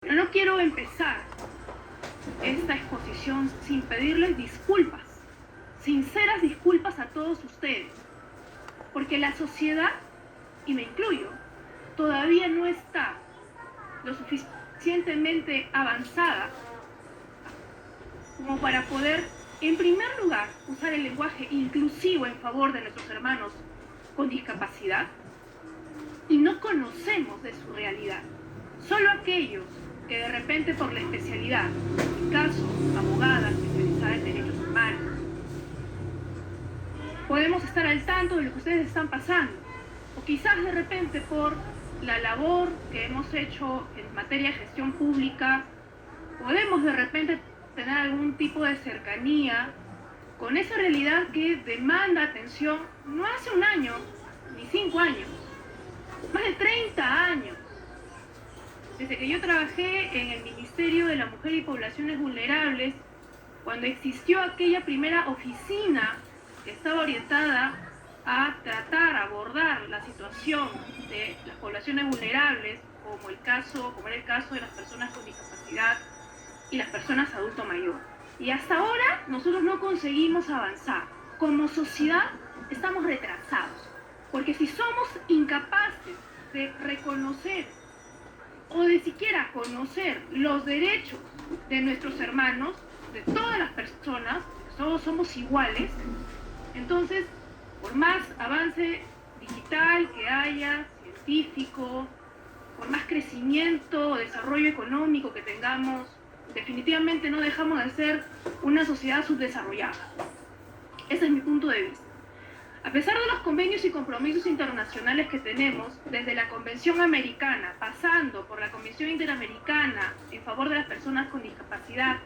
Pero no quiero empezar esta exposición sin pedirles disculpas, sinceras disculpas a todos ustedes, porque la sociedad, y me incluyo, todavía no está lo suficientemente avanzada como para poder, en primer lugar, usar el lenguaje inclusivo en favor de nuestros hermanos con discapacidad, y no conocemos de su realidad. Solo aquellos que de repente por la especialidad, en mi caso, abogada especializada en derechos humanos, podemos estar al tanto de lo que ustedes están pasando, o quizás de repente por la labor que hemos hecho en materia de gestión pública, podemos de repente tener algún tipo de cercanía con esa realidad que demanda atención no hace un año, ni 5 años, más de 30 años. Desde que yo trabajé en el Ministerio de la Mujer y Poblaciones Vulnerables, cuando existió aquella primera oficina que estaba orientada a tratar, a abordar la situación de las poblaciones vulnerables, como era el caso de las personas con discapacidad y las personas adulto mayor. Y hasta ahora nosotros no conseguimos avanzar. Como sociedad estamos retrasados, porque si somos incapaces de reconocer o de siquiera conocer los derechos de nuestros hermanos, de todas las personas, todos somos iguales, entonces, por más avance digital que haya, científico, por más crecimiento o desarrollo económico que tengamos, definitivamente no dejamos de ser una sociedad subdesarrollada. Ese es mi punto de vista. A pesar de los convenios y compromisos internacionales que tenemos, desde la Convención Americana, pasando por la Convención Interamericana en favor de las personas con discapacidad,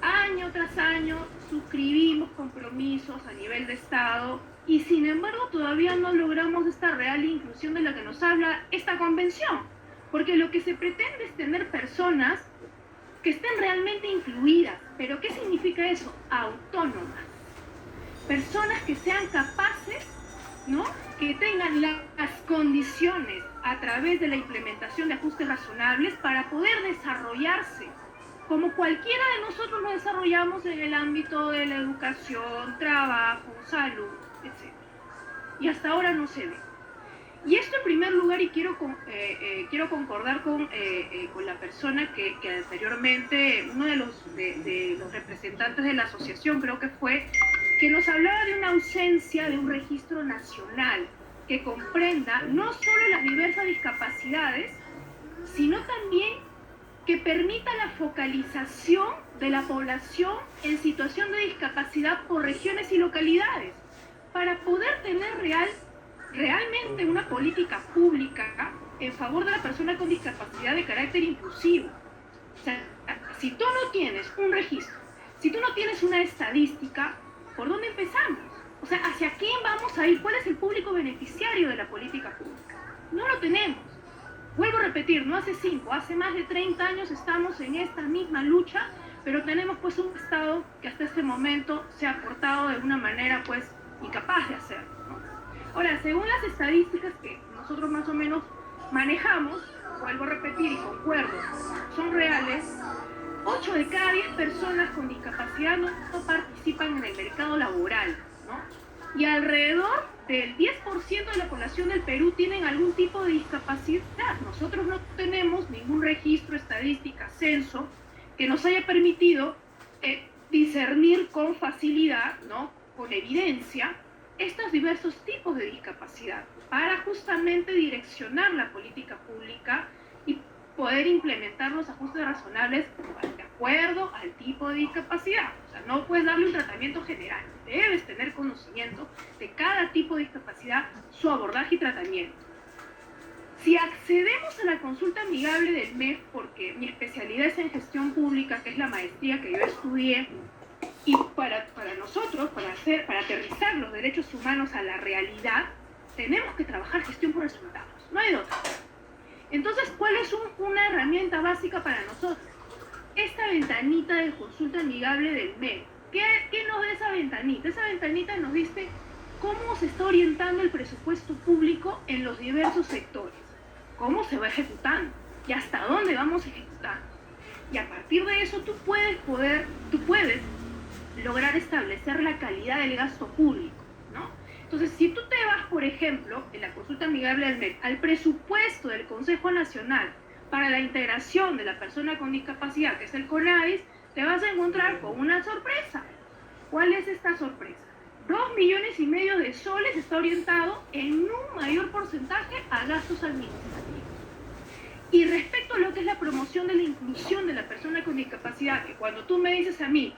año tras año suscribimos compromisos a nivel de Estado y sin embargo todavía no logramos esta real inclusión de la que nos habla esta convención, porque lo que se pretende es tener personas que estén realmente incluidas. ¿Pero qué significa eso? Autónomas. Personas que sean capaces, ¿no?, que tengan las condiciones a través de la implementación de ajustes razonables para poder desarrollarse, como cualquiera de nosotros nos desarrollamos en el ámbito de la educación, trabajo, salud, etc. Y hasta ahora no se ve. Y esto en primer lugar, y quiero concordar con la persona que anteriormente, uno de los representantes de la asociación creo que fue, que nos hablaba de una ausencia de un registro nacional que comprenda no solo las diversas discapacidades, sino también que permita la focalización de la población en situación de discapacidad por regiones y localidades, para poder tener realmente una política pública en favor de la persona con discapacidad de carácter inclusivo. O sea, si tú no tienes un registro, si tú no tienes una estadística, ¿por dónde empezamos? O sea, ¿hacia quién vamos a ir? ¿Cuál es el público beneficiario de la política pública? No lo tenemos. Vuelvo a repetir, no hace 5, hace más de 30 años estamos en esta misma lucha, pero tenemos pues un Estado que hasta este momento se ha portado de una manera pues incapaz de hacerlo, ¿no? Ahora, según las estadísticas que nosotros más o menos manejamos, vuelvo a repetir y concuerdo, son reales, 8 de cada 10 personas con discapacidad no participan en el mercado laboral, ¿no? Y alrededor del 10% de la población del Perú tienen algún tipo de discapacidad. Nosotros no tenemos ningún registro, estadística, censo que nos haya permitido discernir con facilidad, ¿no?, con evidencia, estos diversos tipos de discapacidad para justamente direccionar la política pública y poder implementar los ajustes razonables de acuerdo al tipo de discapacidad. O sea, no puedes darle un tratamiento general, debes tener conocimiento de cada tipo de discapacidad, su abordaje y tratamiento. Si accedemos a la consulta amigable del MEF, porque mi especialidad es en gestión pública, que es la maestría que yo estudié, y para nosotros, para aterrizar los derechos humanos a la realidad, tenemos que trabajar gestión por resultados, no hay otra. Entonces, ¿cuál es una herramienta básica para nosotros? Esta ventanita de consulta amigable del MEF. ¿Qué nos da esa ventanita? Esa ventanita nos dice cómo se está orientando el presupuesto público en los diversos sectores, cómo se va ejecutando, y hasta dónde vamos a ejecutar. Y a partir de eso tú puedes lograr establecer la calidad del gasto público, ¿no? Entonces, si tú te vas, por ejemplo, en la consulta amigable del MEC, al presupuesto del Consejo Nacional para la integración de la persona con discapacidad, que es el CONADIS, te vas a encontrar con una sorpresa. ¿Cuál es esta sorpresa? 2,5 millones de soles está orientado en un mayor porcentaje a gastos administrativos. Y respecto a lo que es la promoción de la inclusión de la persona con discapacidad, que cuando tú me dices a mí,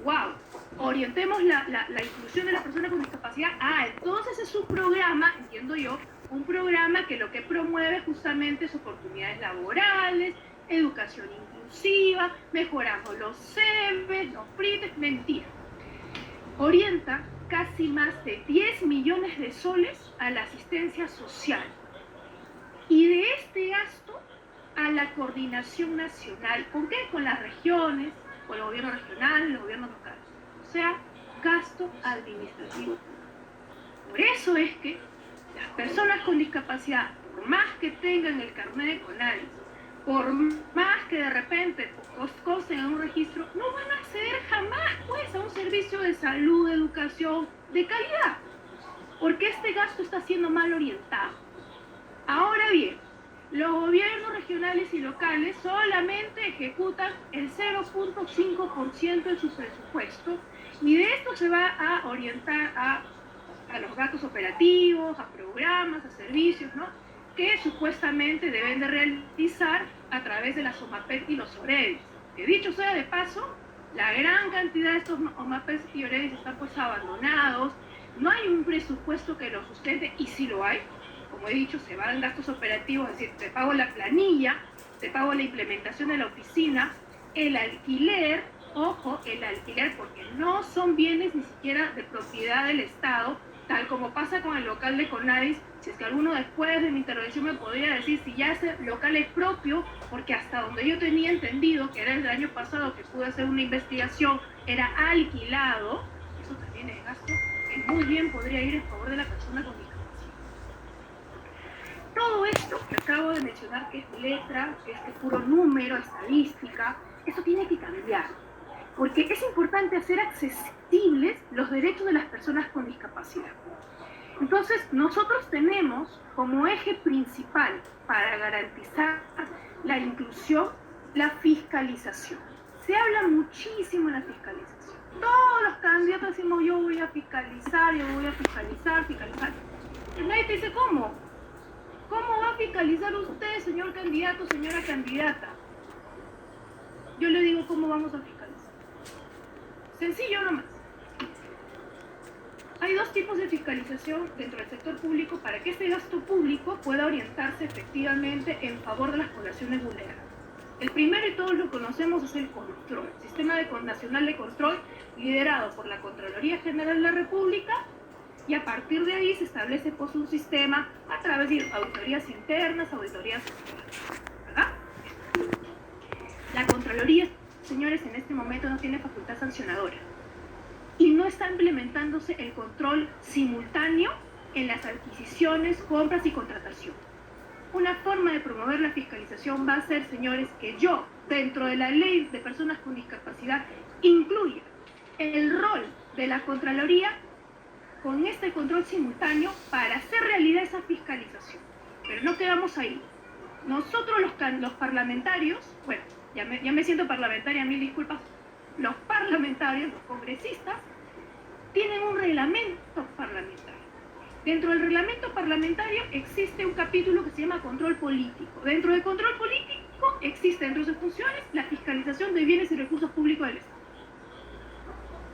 wow, orientemos la inclusión de la persona con discapacidad, entonces es un programa, entiendo yo, un programa que lo que promueve justamente es oportunidades laborales, educación inclusiva, mejoramos los CEBES, los PRITES, mentira. Orienta casi más de 10 millones de soles a la asistencia social. Y de este gasto a la coordinación nacional. ¿Con qué? Con las regiones, con el gobierno regional, los gobiernos locales. O sea, gasto administrativo. Por eso es que las personas con discapacidad, por más que tengan el carnet de CONADIS, por más que de repente consten en un registro, no van a acceder jamás pues a un servicio de salud, de educación, de calidad, porque este gasto está siendo mal orientado. Ahora bien, los gobiernos regionales y locales solamente ejecutan el 0,5% de su presupuesto y de esto se va a orientar a los gastos operativos, a programas, a servicios, ¿no?, que supuestamente deben de realizar a través de las OMAPES y los OREDIS. Que dicho sea de paso, la gran cantidad de estos OMAPES y OREDIS están pues abandonados, no hay un presupuesto que los sustente, y si lo hay, como he dicho, se van gastos operativos, es decir, te pago la planilla, te pago la implementación de la oficina, el alquiler, ojo, el alquiler, porque no son bienes ni siquiera de propiedad del Estado, tal como pasa con el local de CONADIS. Si es que alguno después de mi intervención me podría decir si ya ese local es propio, porque hasta donde yo tenía entendido, que era el año pasado que pude hacer una investigación, era alquilado, eso también es gasto que muy bien podría ir en favor de la persona con discapacidad. Todo esto que acabo de mencionar, que es letra, que es puro número, estadística, eso tiene que cambiar, porque es importante hacer accesibles los derechos de las personas con discapacidad. Entonces, nosotros tenemos como eje principal para garantizar la inclusión la fiscalización. Se habla muchísimo de la fiscalización. Todos los candidatos decimos, yo voy a fiscalizar, fiscalizar. Y nadie te dice, ¿cómo? ¿Cómo va a fiscalizar usted, señor candidato, señora candidata? Yo le digo, ¿cómo vamos a fiscalizar? Sencillo nomás. Hay dos tipos de fiscalización dentro del sector público para que este gasto público pueda orientarse efectivamente en favor de las poblaciones vulnerables. El primero, y todos lo conocemos, es el control, el Sistema Nacional de Control, liderado por la Contraloría General de la República, y a partir de ahí se establece pues un sistema a través de auditorías internas, auditorías externas, ¿verdad? La Contraloría, señores, en este momento no tiene facultad sancionadora y no está implementándose el control simultáneo en las adquisiciones, compras y contratación. Una forma de promover la fiscalización va a ser, señores, que yo, dentro de la ley de personas con discapacidad, incluya el rol de la Contraloría con este control simultáneo para hacer realidad esa fiscalización. Pero no quedamos ahí. Nosotros los parlamentarios, bueno, ya me siento parlamentaria, mil disculpas, los parlamentarios, los congresistas, tienen un reglamento parlamentario. Dentro del reglamento parlamentario existe un capítulo que se llama control político. Dentro del control político existe entre sus funciones la fiscalización de bienes y recursos públicos del Estado.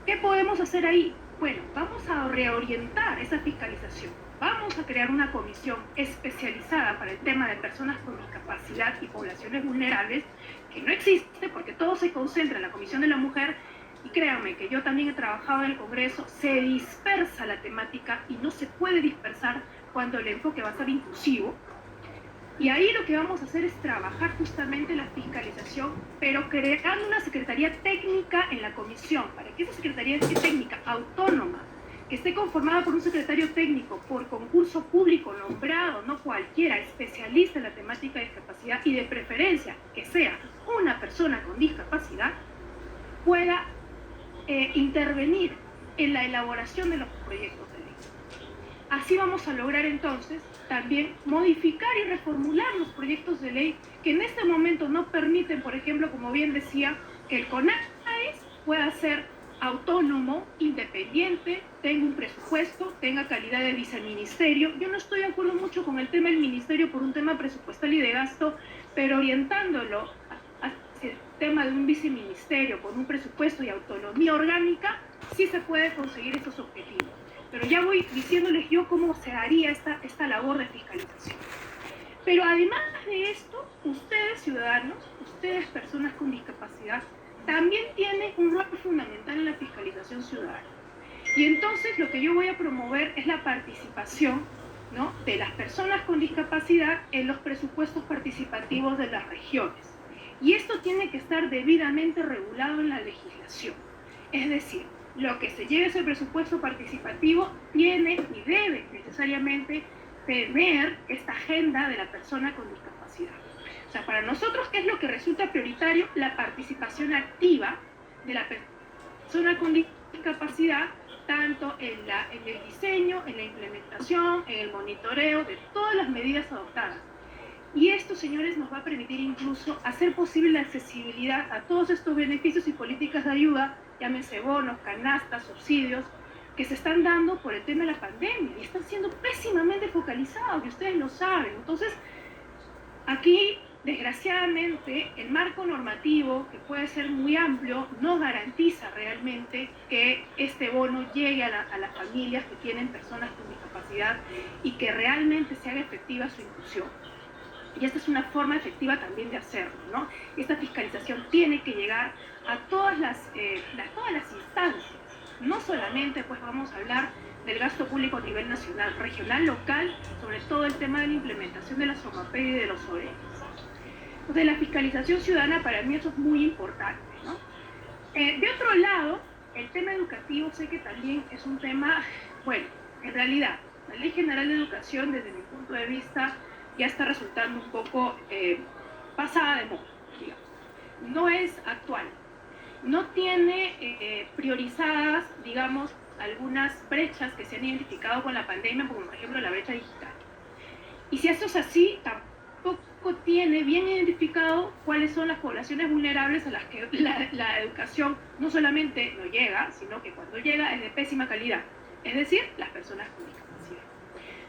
¿Qué podemos hacer ahí? Bueno, vamos a reorientar esa fiscalización. Vamos a crear una comisión especializada para el tema de personas con discapacidad y poblaciones vulnerables, que no existe porque todo se concentra en la Comisión de la Mujer, y créanme que yo también he trabajado en el Congreso, se dispersa la temática y no se puede dispersar cuando el enfoque va a ser inclusivo. Y ahí lo que vamos a hacer es trabajar justamente la fiscalización, pero creando una secretaría técnica en la comisión, para que esa secretaría técnica autónoma que esté conformada por un secretario técnico, por concurso público nombrado, no cualquiera, especialista en la temática de discapacidad, y de preferencia que sea una persona con discapacidad, pueda intervenir en la elaboración de los proyectos de ley. Así vamos a lograr entonces también modificar y reformular los proyectos de ley que en este momento no permiten, por ejemplo, como bien decía, que el CONAES pueda ser autónomo, independiente, tenga un presupuesto, tenga calidad de viceministerio. Yo no estoy de acuerdo mucho con el tema del ministerio por un tema presupuestal y de gasto, pero orientándolo hacia el tema de un viceministerio con un presupuesto y autonomía orgánica, sí se puede conseguir esos objetivos. Pero ya voy diciéndoles yo cómo se haría esta labor de fiscalización. Pero además de esto, ustedes ciudadanos, ustedes personas con discapacidad, también tienen un rol fundamental en la fiscalización ciudadana. Y entonces lo que yo voy a promover es la participación, ¿no?, de las personas con discapacidad en los presupuestos participativos de las regiones. Y esto tiene que estar debidamente regulado en la legislación. Es decir, lo que se lleve a ese presupuesto participativo tiene y debe necesariamente tener esta agenda de la persona con discapacidad. O sea, para nosotros, ¿qué es lo que resulta prioritario? La participación activa de la persona con discapacidad, tanto en el diseño, en la implementación, en el monitoreo de todas las medidas adoptadas. Y esto, señores, nos va a permitir incluso hacer posible la accesibilidad a todos estos beneficios y políticas de ayuda, llámense bonos, canastas, subsidios, que se están dando por el tema de la pandemia y están siendo pésimamente focalizados, y ustedes lo saben. Entonces, aquí, desgraciadamente, el marco normativo, que puede ser muy amplio, no garantiza realmente que este bono llegue a las familias que tienen personas con discapacidad y que realmente se haga efectiva su inclusión. Y esta es una forma efectiva también de hacerlo, ¿no? Esta fiscalización tiene que llegar a todas las instancias. No solamente, pues, vamos a hablar del gasto público a nivel nacional, regional, local, sobre todo el tema de la implementación de la SOMAPED y de los ORES. Entonces, la fiscalización ciudadana para mí eso es muy importante, ¿no? De otro lado, el tema educativo sé que también es un tema, bueno, en realidad, la Ley General de Educación, desde mi punto de vista, ya está resultando un poco pasada de moda, digamos. No es actual. No tiene priorizadas, digamos, algunas brechas que se han identificado con la pandemia, como por ejemplo la brecha digital. Y si esto es así, tampoco tiene bien identificado cuáles son las poblaciones vulnerables a las que la educación no solamente no llega, sino que cuando llega es de pésima calidad. Es decir, las personas con discapacidad.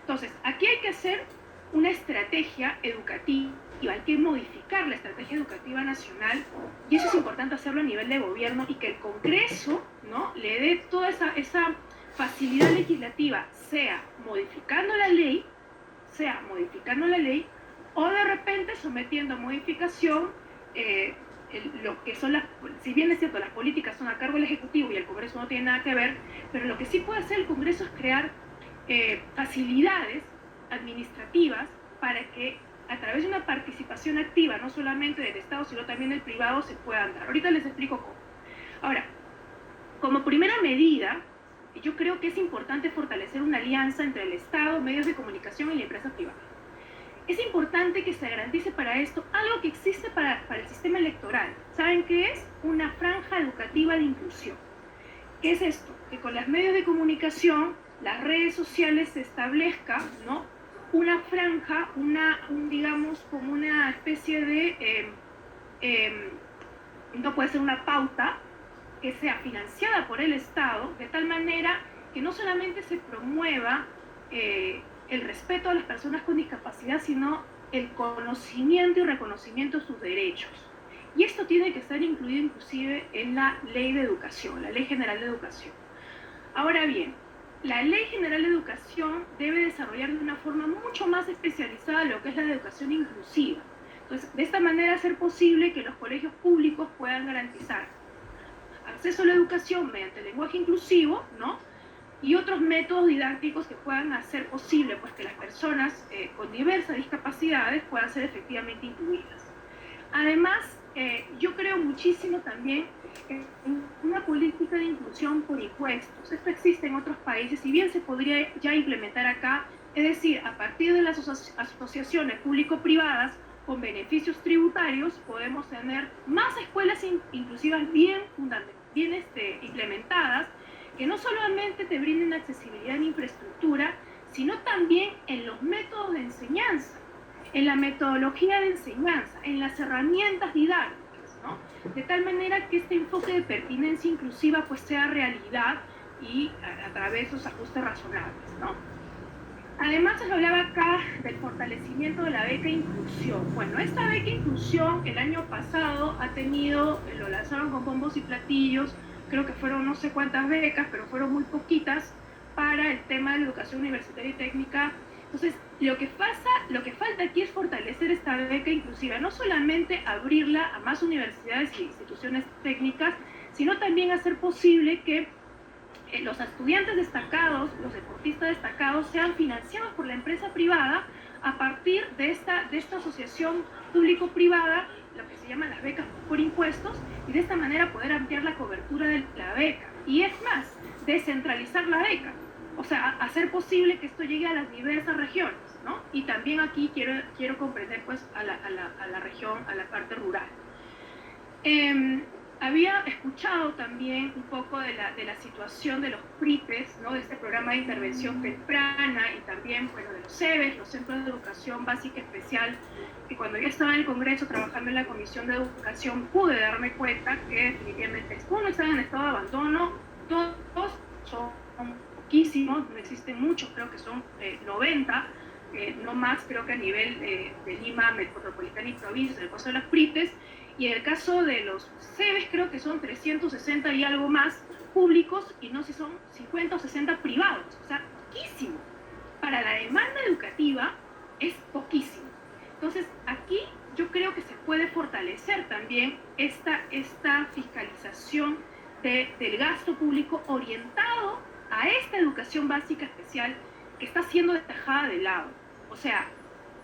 Entonces, aquí hay que hacer una estrategia educativa, hay que modificar la estrategia educativa nacional, y eso es importante hacerlo a nivel de gobierno, y que el Congreso, ¿no?, le dé toda esa facilidad legislativa, sea modificando la ley, o de repente sometiendo a modificación lo que son si bien es cierto, las políticas son a cargo del Ejecutivo y el Congreso no tiene nada que ver, pero lo que sí puede hacer el Congreso es crear facilidades administrativas para que a través de una participación activa, no solamente del Estado, sino también del privado, se puedan dar. Ahorita les explico cómo. Ahora, como primera medida, yo creo que es importante fortalecer una alianza entre el Estado, medios de comunicación y la empresa privada. Es importante que se garantice para esto algo que existe para el sistema electoral. ¿Saben qué es? Una franja educativa de inclusión. ¿Qué es esto? Que con los medios de comunicación, las redes sociales, se establezca, ¿no?, una franja, digamos, como una especie de, no puede ser una pauta, que sea financiada por el Estado, de tal manera que no solamente se promueva el respeto a las personas con discapacidad, sino el conocimiento y reconocimiento de sus derechos. Y esto tiene que estar incluido inclusive en la Ley de Educación, la Ley General de Educación. Ahora bien, la Ley General de Educación debe desarrollar de una forma mucho más especializada lo que es la educación inclusiva. Entonces, de esta manera hacer posible que los colegios públicos puedan garantizar acceso a la educación mediante el lenguaje inclusivo, ¿no?, y otros métodos didácticos que puedan hacer posible, pues, que las personas con diversas discapacidades puedan ser efectivamente incluidas. Además, yo creo muchísimo también en una política de inclusión por impuestos. Esto existe en otros países, si bien se podría ya implementar acá, es decir, a partir de las asociaciones público-privadas con beneficios tributarios podemos tener más escuelas inclusivas bien implementadas, que no solamente te brinden accesibilidad en infraestructura, sino también en los métodos de enseñanza, en la metodología de enseñanza, en las herramientas didácticas, ¿no? De tal manera que este enfoque de pertinencia inclusiva pues sea realidad y a través de los ajustes razonables, ¿no? Además, se hablaba acá del fortalecimiento de la beca inclusión. Bueno, esta beca inclusión el año pasado ha tenido, lo lanzaron con bombos y platillos, creo que fueron no sé cuántas becas, pero fueron muy poquitas para el tema de la educación universitaria y técnica. Entonces, lo que falta aquí es fortalecer esta beca inclusiva, no solamente abrirla a más universidades e instituciones técnicas, sino también hacer posible que los estudiantes destacados, los deportistas destacados, sean financiados por la empresa privada a partir de esta asociación público-privada, lo que se llaman las becas por impuestos, y de esta manera poder ampliar la cobertura de la beca. Y es más, descentralizar la beca, o sea, hacer posible que esto llegue a las diversas regiones, ¿no? Y también aquí quiero comprender pues a la región, a la parte rural. Había escuchado también un poco de la situación de los PRIPES, ¿no? De este programa de intervención temprana, y también, bueno, de los CEBES, los Centros de Educación Básica Especial, que cuando yo estaba en el Congreso trabajando en la Comisión de Educación pude darme cuenta que definitivamente uno están en estado de abandono, todos son poquísimos, no existen muchos, creo que son 90, no más, creo que a nivel de Lima, metropolitana y provincia, en el caso de los PRIPES. Y en el caso de los CEBES creo que son 360 y algo más públicos, y no sé si son 50 o 60 privados, o sea, poquísimo. Para la demanda educativa es poquísimo. Entonces, aquí yo creo que se puede fortalecer también esta fiscalización del gasto público orientado a esta educación básica especial que está siendo dejada de lado. O sea,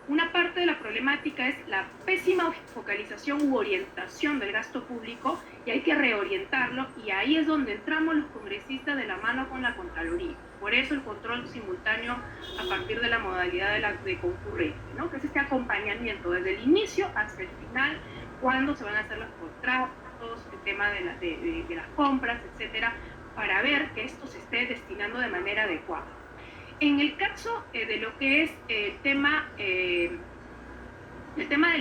una parte de la problemática es la pésima focalización u orientación del gasto público, y hay que reorientarlo, y ahí es donde entramos los congresistas de la mano con la Contraloría. Por eso el control simultáneo a partir de la modalidad de concurrente, ¿no? Que es este acompañamiento desde el inicio hasta el final, cuando se van a hacer los contratos, el tema de las compras, etcétera, para ver que esto se esté destinando de manera adecuada. En el caso de lo que es el tema del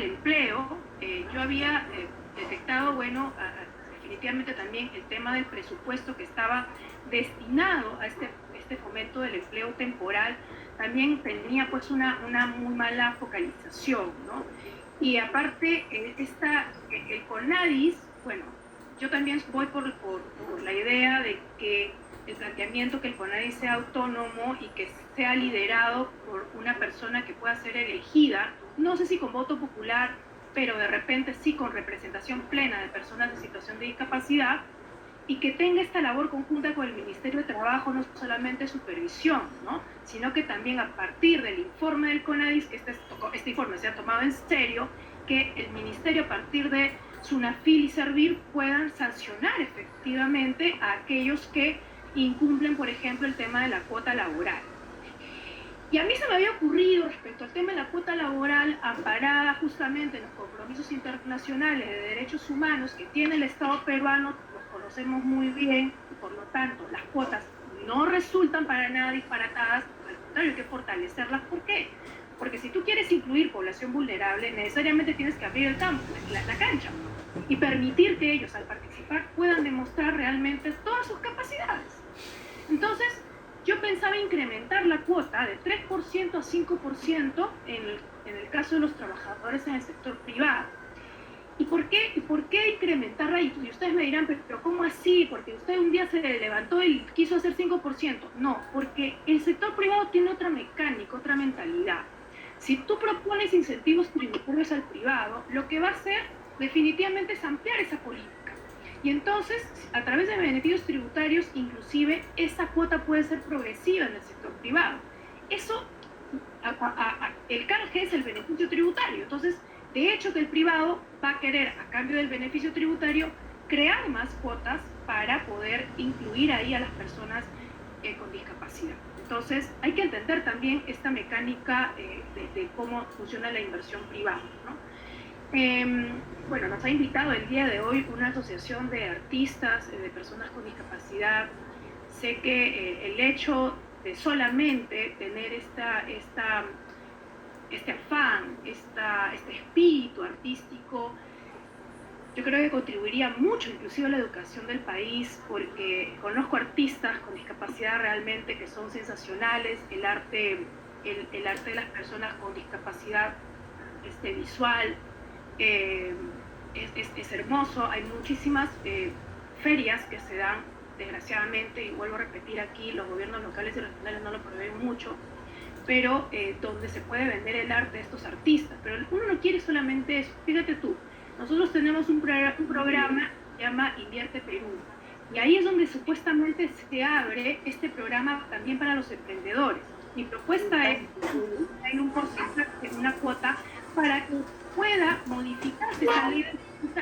empleo, yo había detectado, bueno, definitivamente también el tema del presupuesto que estaba destinado a este fomento del empleo temporal, también tenía pues una muy mala focalización, ¿no? Y aparte, el CONADIS, bueno, yo también voy por la idea de que el planteamiento que el CONADIS sea autónomo y que sea liderado por una persona que pueda ser elegida, no sé si con voto popular, pero de repente sí con representación plena de personas en situación de discapacidad, y que tenga esta labor conjunta con el Ministerio de Trabajo, no solamente supervisión, ¿no? Sino que también a partir del informe del CONADIS, que este informe se ha tomado en serio, que el Ministerio a partir de SUNAFIL y SERVIR puedan sancionar efectivamente a aquellos que incumplen, por ejemplo, el tema de la cuota laboral. Y a mí se me había ocurrido, respecto al tema de la cuota laboral, amparada justamente en los compromisos internacionales de derechos humanos que tiene el Estado peruano, los conocemos muy bien, y por lo tanto las cuotas no resultan para nada disparatadas, al contrario, hay que fortalecerlas. ¿Por qué? Porque si tú quieres incluir población vulnerable, necesariamente tienes que abrir el campo, la cancha, y permitir que ellos, al participar, puedan demostrar realmente todas sus capacidades. Entonces, yo pensaba incrementar la cuota de 3% a 5% en el caso de los trabajadores en el sector privado. ¿Y por qué incrementarla? Y ustedes me dirán, pero ¿cómo así? Porque usted un día se levantó y quiso hacer 5%. No, porque el sector privado tiene otra mecánica, otra mentalidad. Si tú propones incentivos tributarios al privado, lo que va a hacer definitivamente es ampliar esa política. Y entonces, a través de beneficios tributarios, inclusive, esa cuota puede ser progresiva en el sector privado. Eso, el canje es el beneficio tributario. Entonces, De hecho, que el privado va a querer, a cambio del beneficio tributario, crear más cuotas para poder incluir ahí a las personas con discapacidad. Entonces, hay que entender también esta mecánica de cómo funciona la inversión privada, ¿no? Bueno, nos ha invitado el día de hoy una asociación de artistas, de personas con discapacidad. Sé que el hecho de solamente tener este afán, este espíritu artístico, yo creo que contribuiría mucho inclusive a la educación del país, porque conozco artistas con discapacidad realmente que son sensacionales. El arte de las personas con discapacidad visual es hermoso. Hay muchísimas ferias que se dan, desgraciadamente, y vuelvo a repetir aquí, los gobiernos locales y regionales no lo proveen mucho, pero donde se puede vender el arte de estos artistas. Pero uno no quiere solamente eso. Fíjate tú, nosotros tenemos un programa que se llama Invierte Perú, y ahí es donde supuestamente se abre este programa también para los emprendedores. Mi propuesta es que hay un porcentaje, una cuota, para que pueda modificarse esa ley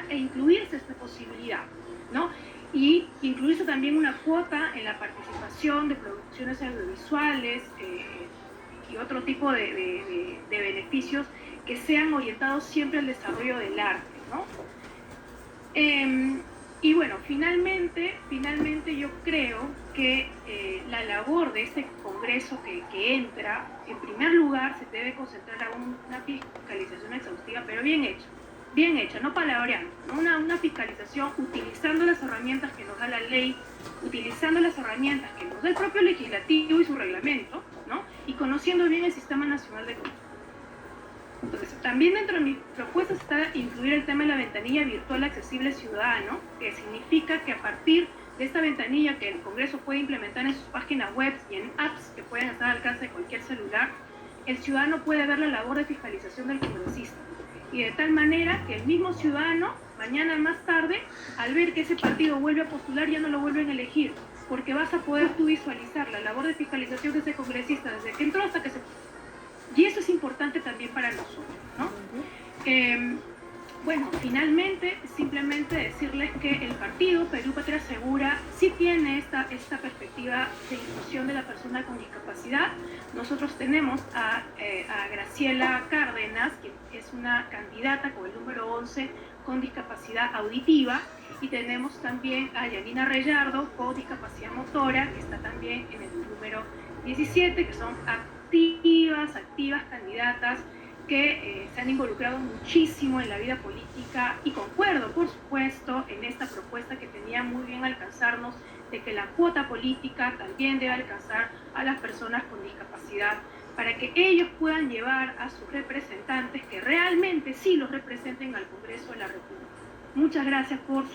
e incluirse esta posibilidad, ¿no? Y incluirse también una cuota en la participación de producciones audiovisuales y otro tipo de beneficios que sean orientados siempre al desarrollo del arte, ¿no? Y bueno, finalmente yo creo que la labor de este Congreso que entra, en primer lugar, se debe concentrar a una fiscalización exhaustiva, pero bien hecha, no palabreando, ¿no? Una fiscalización utilizando las herramientas que nos da la ley, utilizando las herramientas que nos da el propio legislativo y su reglamento, ¿no? Y conociendo bien el Sistema Nacional de Control. Entonces, también dentro de mis propuestas está incluir el tema de la ventanilla virtual accesible ciudadano, que significa que a partir de esta ventanilla que el Congreso puede implementar en sus páginas web y en apps que pueden estar al alcance de cualquier celular, el ciudadano puede ver la labor de fiscalización del congresista. Y de tal manera que el mismo ciudadano, mañana más tarde, al ver que ese partido vuelve a postular, ya no lo vuelven a elegir, porque vas a poder tú visualizar la labor de fiscalización de ese congresista desde que entró hasta que se... Y eso es importante también para nosotros, ¿no? Bueno, finalmente, simplemente decirles que el partido Perú Patria Segura sí tiene esta perspectiva de inclusión de la persona con discapacidad. Nosotros tenemos a Graciela Cárdenas, que es una candidata con el número 11 con discapacidad auditiva, y tenemos también a Yanina Reyardo con discapacidad motora, que está también en el número 17, que son activas candidatas que se han involucrado muchísimo en la vida política, y concuerdo, por supuesto, en esta propuesta que tenía muy bien alcanzarnos, de que la cuota política también debe alcanzar a las personas con discapacidad, para que ellos puedan llevar a sus representantes que realmente sí los representen al Congreso de la República. Muchas gracias por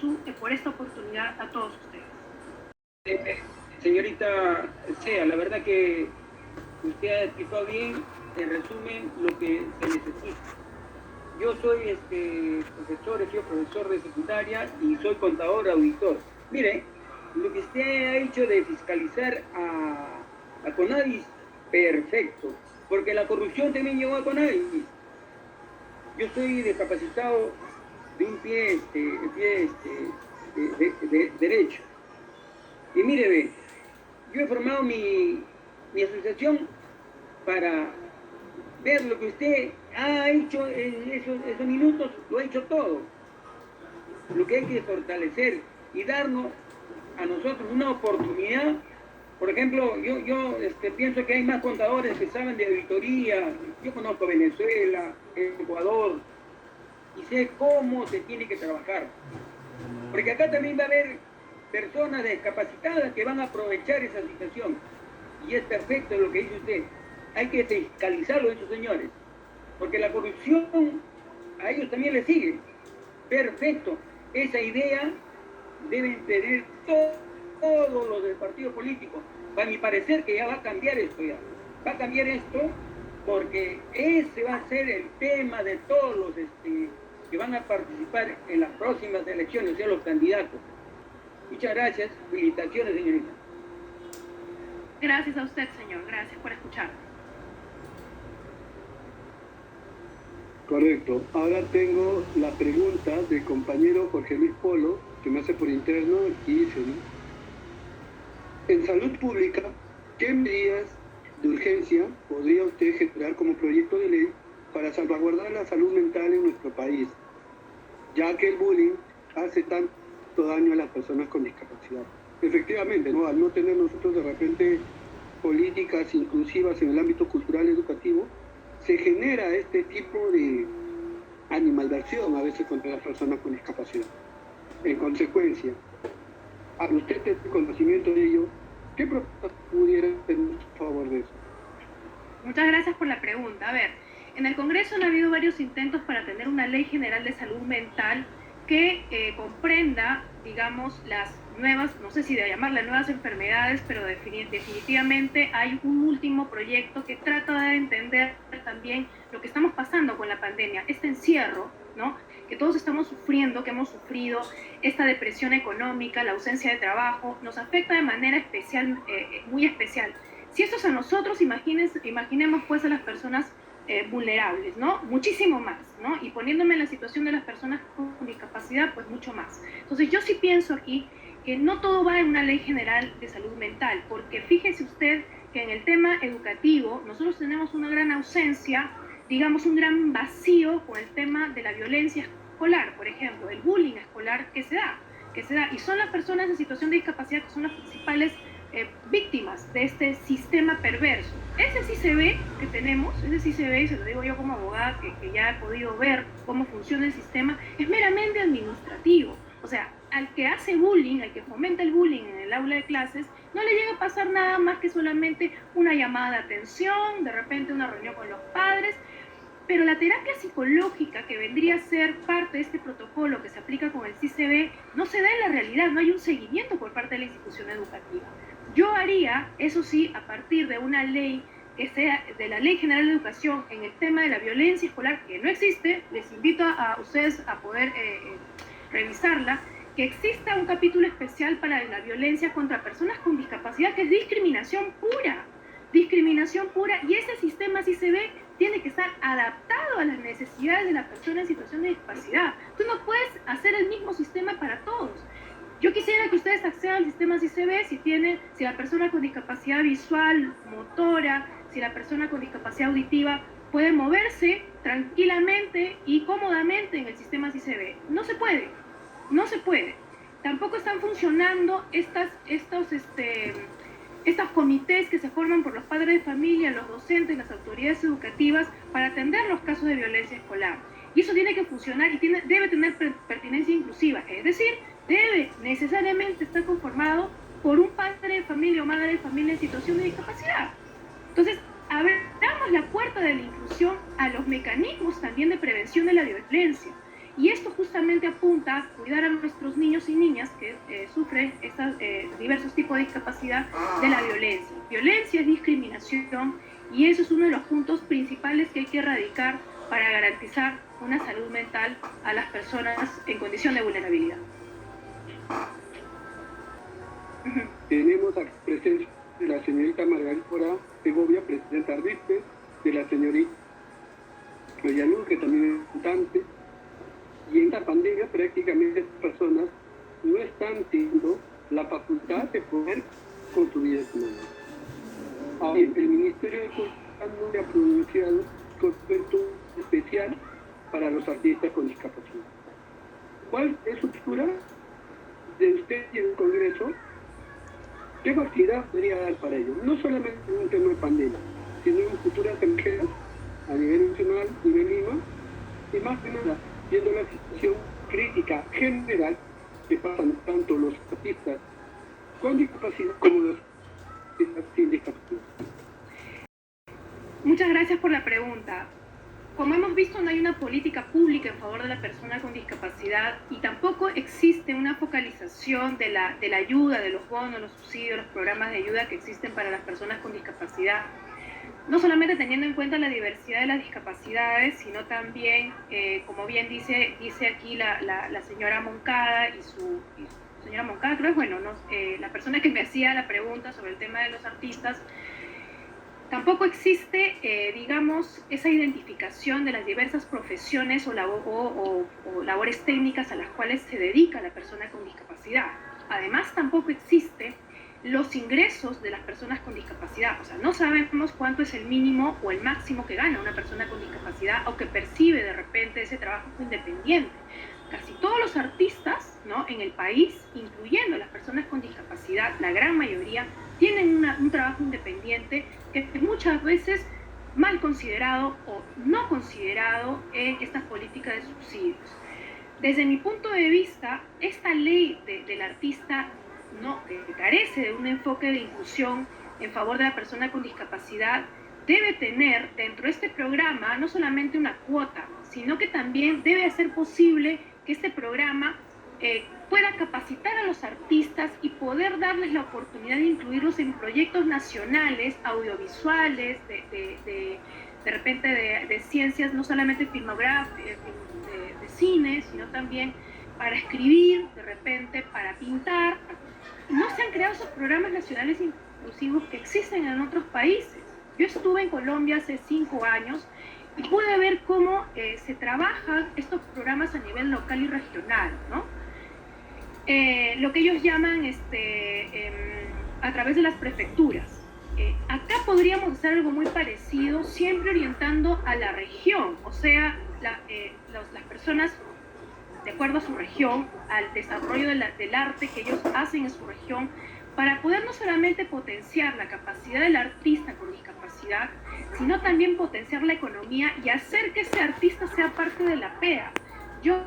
esta oportunidad a todos ustedes. Señorita Sea, la verdad que usted ha explicado bien, en resumen, lo que se necesita. Yo soy profesor, he sido profesor de secundaria y soy contador, auditor. Mire, lo que usted ha hecho de fiscalizar a CONADIS, perfecto, porque la corrupción también llegó a CONADIS. Yo soy discapacitado de un pie, derecho. Y mire, ve, yo he formado mi asociación para ver lo que usted ha hecho en esos minutos, lo ha hecho todo. Lo que hay que fortalecer y darnos a nosotros una oportunidad. Por ejemplo, yo pienso que hay más contadores que saben de auditoría. Yo conozco Venezuela, Ecuador, y sé cómo se tiene que trabajar. Porque acá también va a haber personas discapacitadas que van a aprovechar esa situación. Y es perfecto lo que dice usted. Hay que fiscalizarlo a esos señores, porque la corrupción a ellos también les sigue. Perfecto. Esa idea deben tener todos los del partido político. Para mi parecer que ya va a cambiar esto ya. Va a cambiar esto porque ese va a ser el tema de todos los que van a participar en las próximas elecciones, o sea, los candidatos. Muchas gracias. Felicitaciones, señorita. Gracias a usted, señor. Gracias por escucharme. Correcto. Ahora tengo la pregunta del compañero Jorge Luis Polo, que me hace por interno, y dice, ¿no? En salud pública, ¿qué medidas de urgencia podría usted generar como proyecto de ley para salvaguardar la salud mental en nuestro país, ya que el bullying hace tanto daño a las personas con discapacidad? Efectivamente, ¿no? Al no tener nosotros de repente políticas inclusivas en el ámbito cultural educativo, se genera este tipo de animalversión a veces contra las personas con discapacidad. En consecuencia, al usted tener conocimiento de ello, ¿qué propuestas pudiera tener a favor de eso? Muchas gracias por la pregunta. A ver, en el Congreso han habido varios intentos para tener una ley general de salud mental que comprenda, digamos, las nuevas, no sé si de llamarlas nuevas enfermedades, pero definitivamente hay un último proyecto que trata de entender también lo que estamos pasando con la pandemia, este encierro, ¿no? Que todos estamos sufriendo, que hemos sufrido, esta depresión económica, la ausencia de trabajo, nos afecta de manera especial, muy especial. Si esto es a nosotros, imaginemos pues a las personas vulnerables, ¿no? Muchísimo más, ¿no? Y poniéndome en la situación de las personas con discapacidad, pues mucho más. Entonces yo sí pienso aquí que no todo va en una ley general de salud mental, porque fíjese usted que en el tema educativo nosotros tenemos una gran ausencia, digamos un gran vacío con el tema de la violencia escolar, por ejemplo, el bullying escolar que se da, y son las personas en situación de discapacidad que son las principales víctimas de este sistema perverso. Ese sí se ve que tenemos, ese sí se ve, y se lo digo yo como abogada que ya he podido ver cómo funciona el sistema, es meramente administrativo. O sea, al que hace bullying, al que fomenta el bullying en el aula de clases, no le llega a pasar nada más que solamente una llamada de atención, de repente una reunión con los padres, pero la terapia psicológica que vendría a ser parte de este protocolo que se aplica con el CICB no se da en la realidad, no hay un seguimiento por parte de la institución educativa. Yo haría, eso sí, a partir de una ley que sea de la Ley General de Educación en el tema de la violencia escolar, que no existe, les invito a ustedes a poder revisarla, que exista un capítulo especial para la violencia contra personas con discapacidad, que es discriminación pura, y ese sistema CICB tiene que estar adaptado a las necesidades de la persona en situación de discapacidad. Tú no puedes hacer el mismo sistema para todos. Yo quisiera que ustedes accedan al sistema CICB si la persona con discapacidad visual, motora, si la persona con discapacidad auditiva puede moverse tranquilamente y cómodamente en el sistema CICB. No se puede. Tampoco están funcionando estos comités que se forman por los padres de familia, los docentes, las autoridades educativas para atender los casos de violencia escolar. Y eso tiene que funcionar y debe tener pertinencia inclusiva, es decir, debe necesariamente estar conformado por un padre de familia o madre de familia en situación de discapacidad. Entonces, abramos la puerta de la inclusión a los mecanismos también de prevención de la violencia. Y esto justamente apunta a cuidar a nuestros niños y niñas que sufren estos diversos tipos de discapacidad de la violencia. Violencia es discriminación y eso es uno de los puntos principales que hay que erradicar para garantizar una salud mental a las personas en condición de vulnerabilidad. Tenemos la presencia de la señorita Margarita Segovia, presidenta RIPE, de la señorita Royaluz, que también es cantante. Y en esta pandemia prácticamente estas personas no están teniendo la facultad de poder construir su vida. Ahora, el Ministerio de Cultura no ha pronunciado un concepto especial para los artistas con discapacidad. ¿Cuál es su postura de usted y el Congreso? ¿Qué facilidad podría dar para ello? No solamente en un tema de pandemia, sino en futuras emergencias a nivel nacional, a nivel Lima, y más que nada, viendo la situación crítica general que pasan tanto los artistas con discapacidad como los artistas sin discapacidad. Muchas gracias por la pregunta. Como hemos visto, no hay una política pública en favor de la persona con discapacidad y tampoco existe una focalización de la ayuda, de los bonos, los subsidios, los programas de ayuda que existen para las personas con discapacidad. No solamente teniendo en cuenta la diversidad de las discapacidades, sino también, como bien dice aquí la señora Moncada señora Moncada, creo que la persona que me hacía la pregunta sobre el tema de los artistas, Tampoco existe, digamos, esa identificación de las diversas profesiones o labores técnicas a las cuales se dedica la persona con discapacidad. Además, tampoco existe los ingresos de las personas con discapacidad. O sea, no sabemos cuánto es el mínimo o el máximo que gana una persona con discapacidad o que percibe de repente ese trabajo independiente. Casi todos los artistas, ¿no?, en el país, incluyendo las personas con discapacidad, la gran mayoría, tienen un trabajo independiente que es muchas veces mal considerado o no considerado en estas políticas de subsidios. Desde mi punto de vista, esta ley del artista que carece de un enfoque de inclusión en favor de la persona con discapacidad, debe tener dentro de este programa no solamente una cuota, sino que también debe hacer posible que este programa pueda capacitar a los artistas y poder darles la oportunidad de incluirlos en proyectos nacionales, audiovisuales, de repente de ciencias, no solamente filmográficas, de cine, sino también para escribir, de repente para pintar. No se han creado esos programas nacionales inclusivos que existen en otros países. Yo estuve en Colombia hace 5 años y pude ver cómo se trabajan estos programas a nivel local y regional, ¿no? Lo que ellos llaman a través de las prefecturas. Acá podríamos hacer algo muy parecido, siempre orientando a la región, o sea, las personas de acuerdo a su región, al desarrollo del arte que ellos hacen en su región, para poder no solamente potenciar la capacidad del artista con discapacidad, sino también potenciar la economía y hacer que ese artista sea parte de la PEA. Yo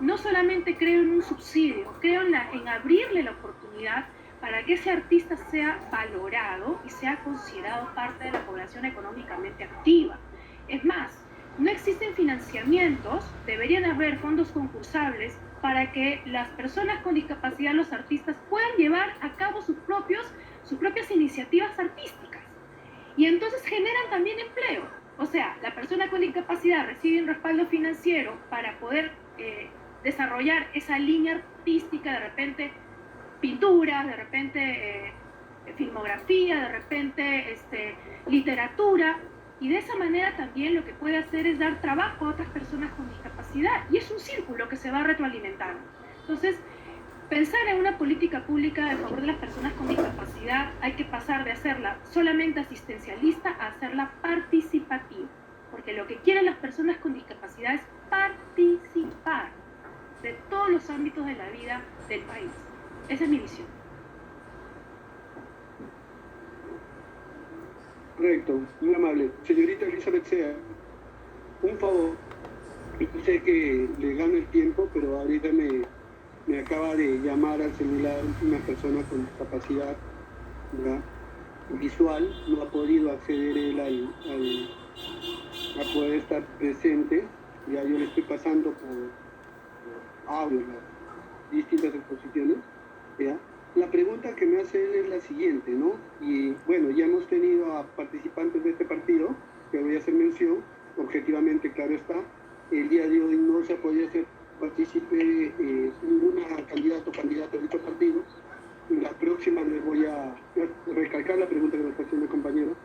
no solamente creo en un subsidio, creo en abrirle la oportunidad para que ese artista sea valorado y sea considerado parte de la población económicamente activa. Es más, no existen financiamientos, deberían haber fondos concursables para que las personas con discapacidad, los artistas, puedan llevar a cabo sus propias iniciativas artísticas. Y entonces generan también empleo. O sea, la persona con discapacidad recibe un respaldo financiero para poder desarrollar esa línea artística, de repente pintura, de repente filmografía, de repente literatura. Y de esa manera también lo que puede hacer es dar trabajo a otras personas con discapacidad. Y es un círculo que se va retroalimentando. Entonces, pensar en una política pública en favor de las personas con discapacidad hay que pasar de hacerla solamente asistencialista a hacerla participativa. Porque lo que quieren las personas con discapacidad es participar de todos los ámbitos de la vida del país. Esa es mi visión. Correcto, muy amable. Señorita Elizabeth Sea, un favor. Sé que le gano el tiempo, pero ahorita me acaba de llamar al celular una persona con discapacidad, ¿verdad?, visual. No ha podido acceder él a poder estar presente. Ya yo le estoy pasando por audio las distintas exposiciones, ¿ya? La pregunta que me hace él es la siguiente, ¿no? Y bueno, ya hemos tenido a participantes de este partido, que voy a hacer mención, objetivamente, claro está. El día de hoy no se ha podido hacer partícipe ninguna candidato o candidata de dicho partido. La próxima les voy a recalcar la pregunta que me está haciendo el compañero.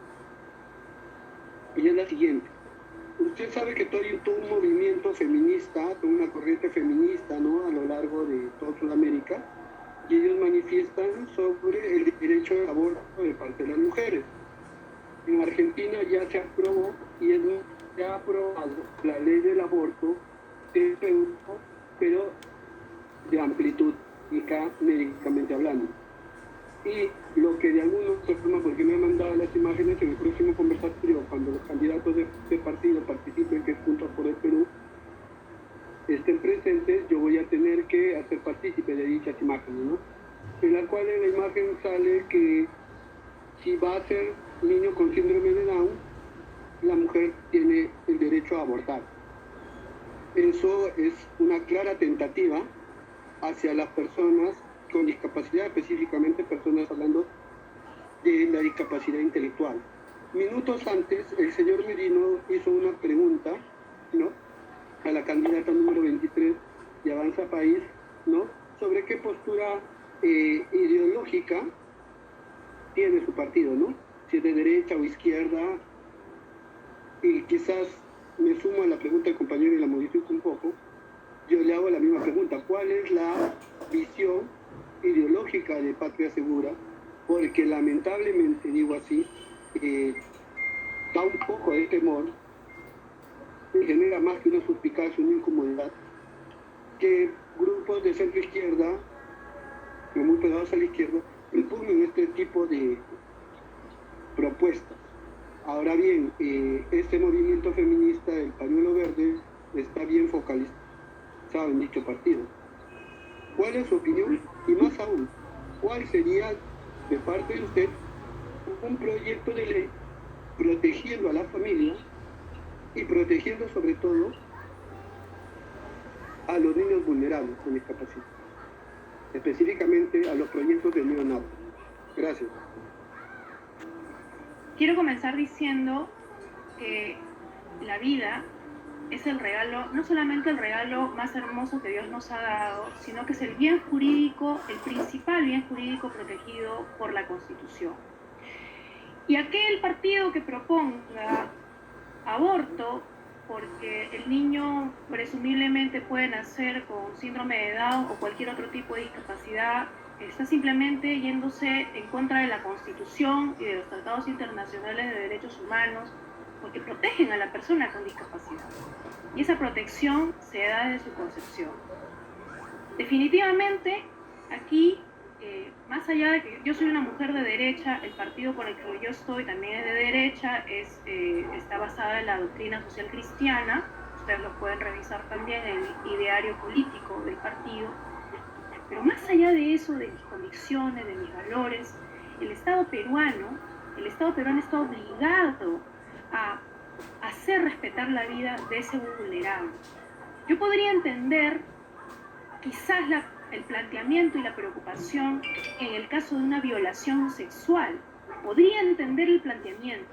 Y es la siguiente. Usted sabe que todo un movimiento feminista, toda una corriente feminista, ¿no?, a lo largo de toda Sudamérica, y ellos manifiestan sobre el derecho al aborto de parte de las mujeres. En Argentina ya se aprobó y se ha aprobado la ley del aborto, pero de amplitud médicamente hablando. Y lo que de alguna forma, porque me han mandado las imágenes en el próximo conversatorio, cuando los candidatos de partido participen, que es Juntos por el Perú, estén presentes, yo voy a tener que hacer partícipe de dichas imágenes, ¿no? En la cual en la imagen sale que si va a ser niño con síndrome de Down, la mujer tiene el derecho a abortar. Eso es una clara tentativa hacia las personas con discapacidad, específicamente personas hablando de la discapacidad intelectual. Minutos antes, el señor Merino hizo una pregunta, ¿no?, a la candidata número 23 de Avanza País, ¿no?, sobre qué postura ideológica tiene su partido, ¿no? si es de derecha o izquierda, y quizás me sumo a la pregunta del compañero y la modifico un poco. Yo le hago la misma pregunta: ¿cuál es la visión ideológica de Patria Segura? Porque lamentablemente, digo así, da un poco de temor, y genera más que una suspicacia, una incomodidad, que grupos de centro izquierda, muy pegados a la izquierda, impugnen este tipo de propuestas. Ahora bien, este movimiento feminista del pañuelo verde está bien focalizado en dicho partido. ¿Cuál es su opinión? Y más aún, ¿cuál sería de parte de usted un proyecto de ley protegiendo a la familia y protegiendo sobre todo a los niños vulnerables con discapacidad, específicamente a los proyectos de neonatos? Gracias. Quiero comenzar diciendo que la vida es el regalo, no solamente el regalo más hermoso que Dios nos ha dado, sino que es el bien jurídico, el principal bien jurídico protegido por la Constitución. Y aquel partido que proponga aborto, porque el niño presumiblemente puede nacer con síndrome de Down o cualquier otro tipo de discapacidad, está simplemente yéndose en contra de la Constitución y de los tratados internacionales de derechos humanos, porque protegen a la persona con discapacidad. Y esa protección se da desde su concepción. Definitivamente, aquí, más allá de que yo soy una mujer de derecha, el partido por el que yo estoy también es de derecha, está basada en la doctrina social cristiana. Ustedes lo pueden revisar también en el ideario político del partido. Pero más allá de eso, de mis convicciones, de mis valores, el Estado peruano está obligado a hacer respetar la vida de ese vulnerable. Yo podría entender quizás el planteamiento y la preocupación en el caso de una violación sexual. Podría entender el planteamiento,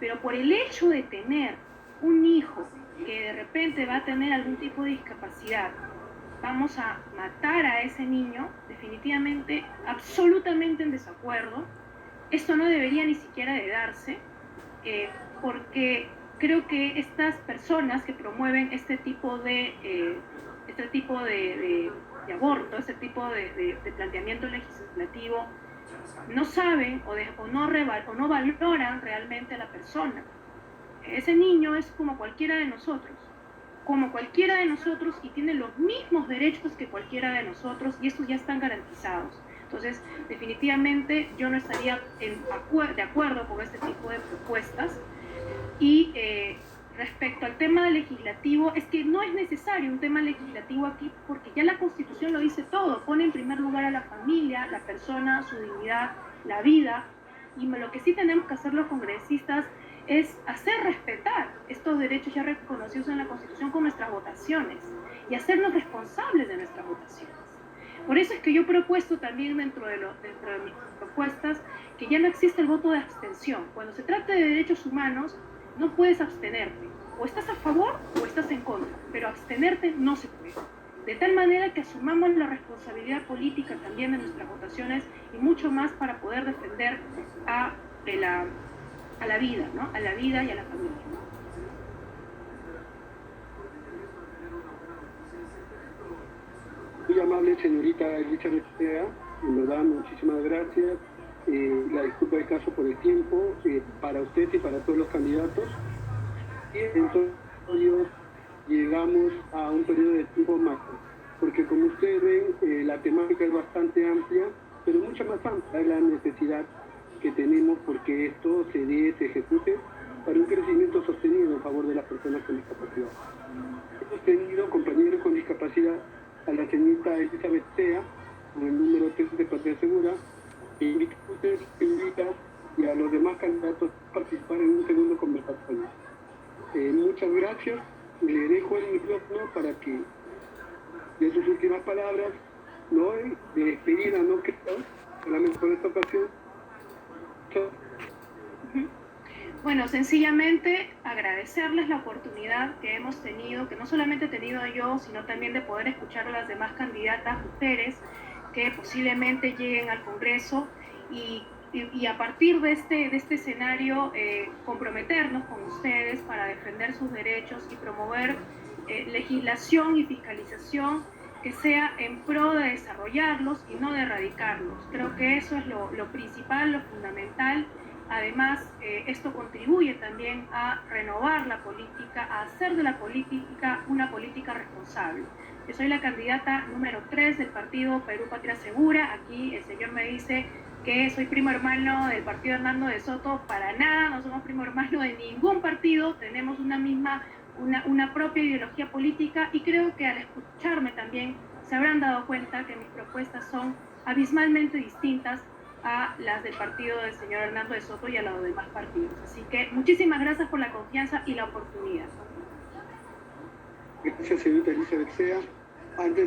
pero por el hecho de tener un hijo que de repente va a tener algún tipo de discapacidad, vamos a matar a ese niño, definitivamente, absolutamente en desacuerdo. Esto no debería ni siquiera de darse, porque creo que estas personas que promueven este tipo de aborto, este tipo de planteamiento legislativo, no saben o no valoran realmente a la persona. Ese niño es como cualquiera de nosotros y tiene los mismos derechos que cualquiera de nosotros, y estos ya están garantizados. Entonces, definitivamente yo no estaría de acuerdo con este tipo de propuestas. Y respecto al tema legislativo, es que no es necesario un tema legislativo aquí, porque ya la Constitución lo dice todo, pone en primer lugar a la familia, la persona, su dignidad, la vida, y lo que sí tenemos que hacer los congresistas es hacer respetar estos derechos ya reconocidos en la Constitución con nuestras votaciones y hacernos responsables de nuestras votaciones. Por eso es que yo he propuesto también dentro de mis propuestas que ya no existe el voto de abstención. Cuando se trata de derechos humanos, no puedes abstenerte. O estás a favor o estás en contra, pero abstenerte no se puede. De tal manera que asumamos la responsabilidad política también de nuestras votaciones y mucho más para poder defender a la vida, ¿no? A la vida y a la familia. Muy amable, señorita Elizabeth Sea, en verdad, muchísimas gracias. La disculpa del caso por el tiempo, para usted y para todos los candidatos. Y entonces llegamos a un periodo de tiempo macro, porque como ustedes ven, la temática es bastante amplia, pero mucho más amplia es la necesidad que tenemos porque esto se ejecute para un crecimiento sostenido en favor de las personas con discapacidad. Hemos tenido compañeros con discapacidad a la señorita Elizabeth Sea, con el número 3 de Patria Segura, e invito a ustedes, y a los demás candidatos a participar en un segundo conversatorio. Muchas gracias, le dejo el micrófono para que de sus últimas palabras, no de despedida, no creo, solamente por esta ocasión. Chao. Bueno, sencillamente agradecerles la oportunidad que hemos tenido, que no solamente he tenido yo, sino también de poder escuchar a las demás candidatas mujeres que posiblemente lleguen al Congreso, y y a partir de este escenario comprometernos con ustedes para defender sus derechos y promover legislación y fiscalización que sea en pro de desarrollarlos y no de erradicarlos. Creo que eso es lo principal, lo fundamental. Además, esto contribuye también a renovar la política, a hacer de la política una política responsable. Yo soy la candidata número 3 del partido Perú Patria Segura. Aquí el señor me dice que soy primo hermano del partido Hernando de Soto. Para nada, no somos primo hermano de ningún partido. Tenemos una propia ideología política y creo que al escucharme también se habrán dado cuenta que mis propuestas son abismalmente distintas a las del partido del señor Hernando de Soto y a los demás partidos. Así que muchísimas gracias por la confianza y la oportunidad. Gracias, señorita Elizabeth Sea. Antes de